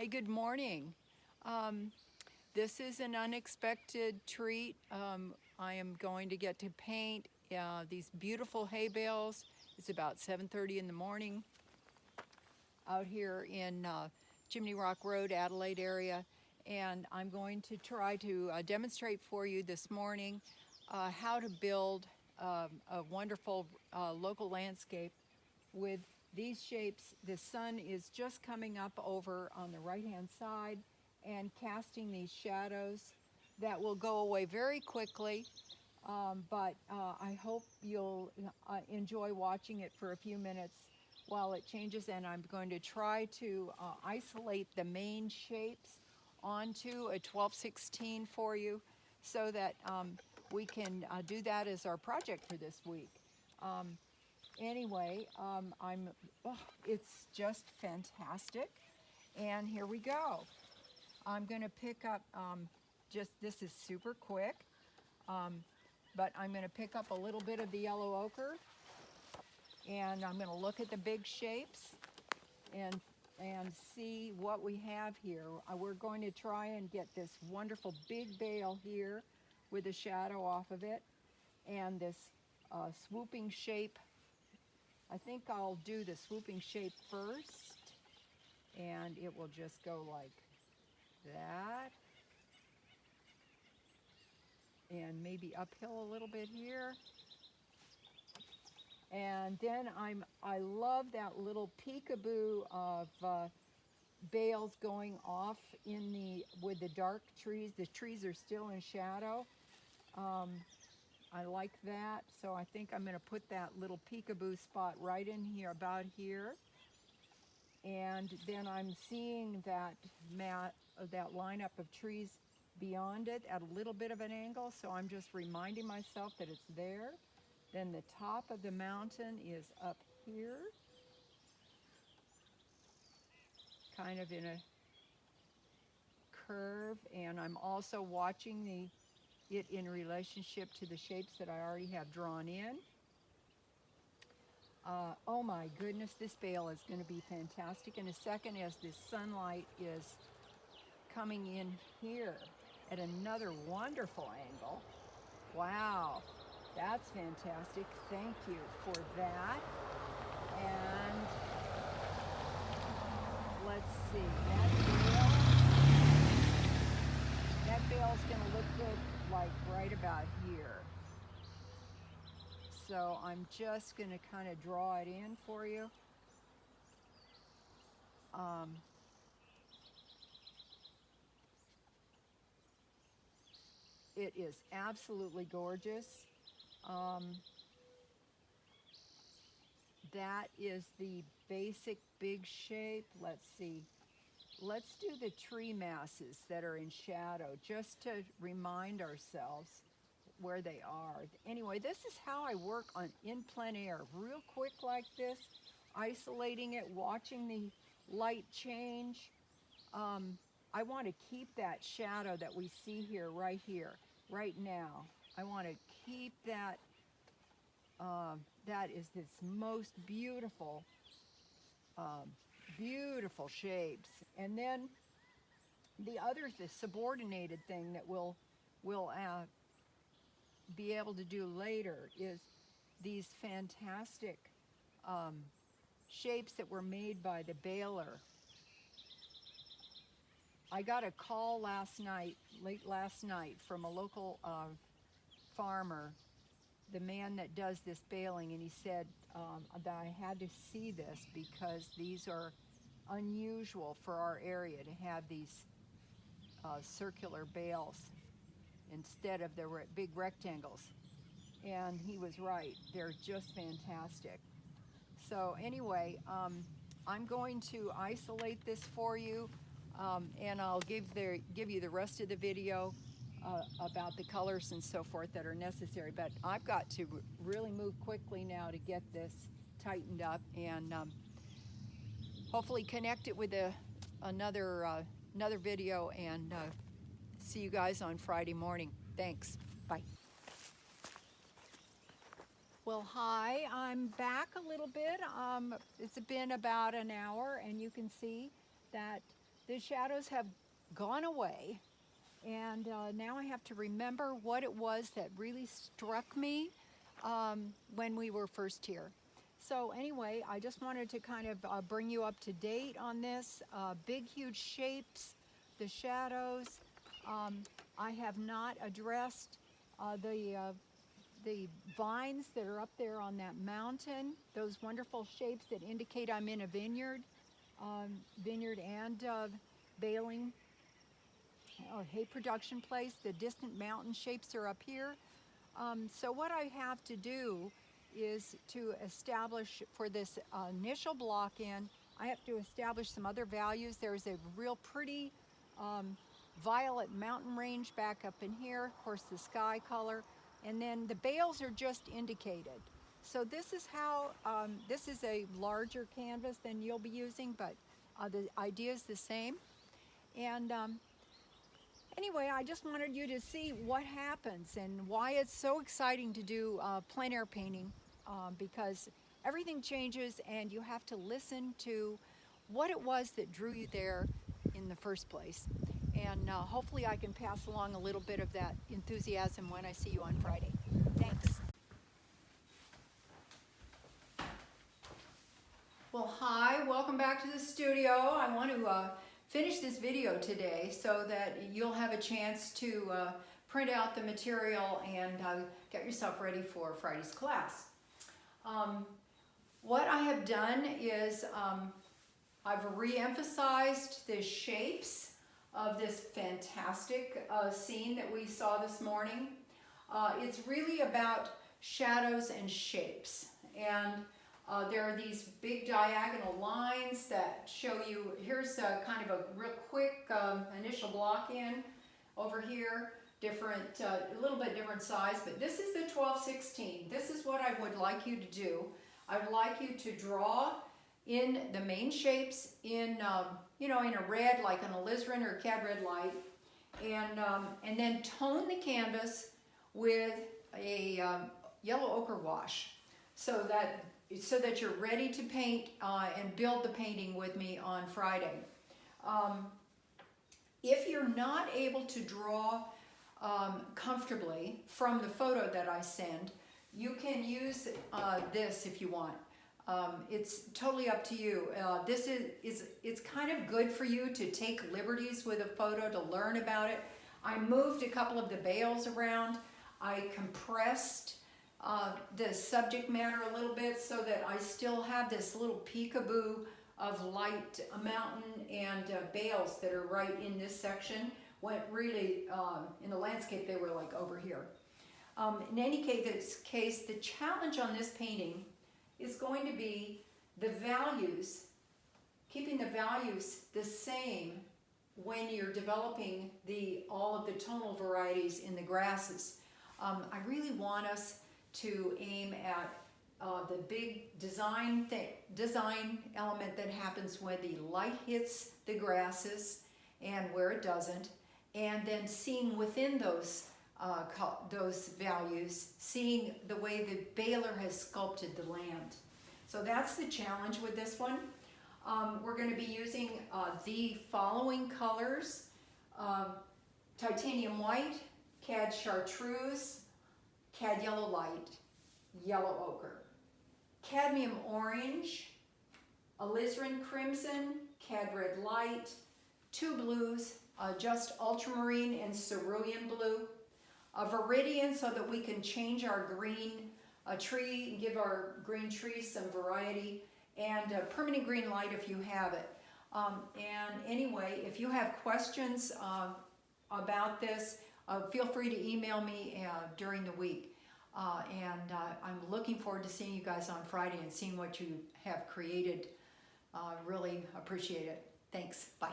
Hey, good morning. Um, this is an unexpected treat. I am going to get to paint these beautiful hay bales. It's about 7:30 in the morning out here in Chimney Rock Road, Adelaide area. And I'm going to try to demonstrate for you this morning how to build a wonderful local landscape with these shapes. The sun is just coming up over on the right hand side and casting these shadows that will go away very quickly. But I hope you'll enjoy watching it for a few minutes while it changes, and I'm going to try to isolate the main shapes onto a 1216 for you so that we can do that as our project for this week. Um, anyway, oh, it's just fantastic. And here we go. I'm going to pick up, this is super quick, but I'm going to pick up a little bit of the yellow ochre, and I'm going to look at the big shapes and see what we have here. We're going to try and get this wonderful big bale here with a shadow off of it, and this swooping shape. I think I'll do the swooping shape first, and it will just go like that, and maybe uphill a little bit here. And then I love that little peekaboo of bales going off with the dark trees. The trees are still in shadow. I like that, so I think I'm going to put that little peekaboo spot right in here, about here. And then I'm seeing that that lineup of trees beyond it at a little bit of an angle, so I'm just reminding myself that it's there. Then the top of the mountain is up here, kind of in a curve, and I'm also watching it in relationship to the shapes that I already have drawn in. Oh my goodness, this bale is going to be fantastic in a second as this sunlight is coming in here at another wonderful angle. Wow, that's fantastic. Thank you for that. And let's see, that bale's going to look good like right about here. So I'm just going to kind of draw it in for you. It is absolutely gorgeous. That is the basic big shape. Let's see. Let's do the tree masses that are in shadow just to remind ourselves where they are. Anyway, this is how I work in plein air, real quick like this, isolating it, watching the light change. I want to keep that shadow that we see here, right now. I want to keep that. That is this most beautiful, beautiful shapes. And then the subordinated thing that we'll be able to do later is these fantastic shapes that were made by the baler. I got a call late last night, from a local farmer, the man that does this baling, and he said that I had to see this because these are unusual for our area to have these circular bales instead of the big rectangles. And he was right. They're just fantastic. So anyway, I'm going to isolate this for you, and I'll give you the rest of the video about the colors and so forth that are necessary. But I've got to really move quickly now to get this tightened up, and hopefully connect it with another video, and see you guys on Friday morning. Thanks. Bye. Well, hi, I'm back a little bit. It's been about an hour, and you can see that the shadows have gone away, and now I have to remember what it was that really struck me when we were first here. So anyway, I just wanted to kind of bring you up to date on this. Big, huge shapes, the shadows. I have not addressed the vines that are up there on that mountain, those wonderful shapes that indicate I'm in a vineyard, vineyard and baling or hay production place. The distant mountain shapes are up here. So what I have to do is to establish for this initial block in, I have to establish some other values. There's a real pretty violet mountain range back up in here, of course the sky color, and then the bales are just indicated. So this is how, this is a larger canvas than you'll be using, but the idea is the same. And anyway, I just wanted you to see what happens and why it's so exciting to do plein air painting, because everything changes and you have to listen to what it was that drew you there in the first place. And hopefully I can pass along a little bit of that enthusiasm when I see you on Friday. Thanks. Well, hi, welcome back to the studio. I want to finish this video today so that you'll have a chance to print out the material and get yourself ready for Friday's class. What I have done is I've re-emphasized the shapes of this fantastic scene that we saw this morning. It's really about shadows and shapes, and there are these big diagonal lines that show you, here's kind of a real quick initial block in over here, different, a little bit different size, but this is the 12/16. This is what I would like you to do. I would like you to draw in the main shapes in, you know, in a red, like an alizarin or cad red light, and then tone the canvas with a yellow ochre wash, so that you're ready to paint and build the painting with me on Friday. If you're not able to draw comfortably from the photo that I send, you can use this if you want. It's totally up to you. This it's kind of good for you to take liberties with a photo to learn about it. I moved a couple of the bales around. I compressed the subject matter a little bit so that I still have this little peekaboo of light mountain and bales that are right in this section, when really in the landscape they were like over here. In any case, the challenge on this painting is going to be the values, keeping the values the same when you're developing all of the tonal varieties in the grasses. I really want us to aim at the big design element that happens when the light hits the grasses and where it doesn't, and then seeing within those values, seeing the way the baler has sculpted the land. So that's the challenge with this one. We're going to be using the following colors: titanium white, cad chartreuse, cad yellow light, yellow ochre, cadmium orange, alizarin crimson, cad red light, two blues, just ultramarine and cerulean blue, a viridian so that we can change our green tree, give our green tree some variety, and permanent green light if you have it. And anyway, if you have questions about this, feel free to email me during the week. I'm looking forward to seeing you guys on Friday and seeing what you have created. Really appreciate it. Thanks. Bye.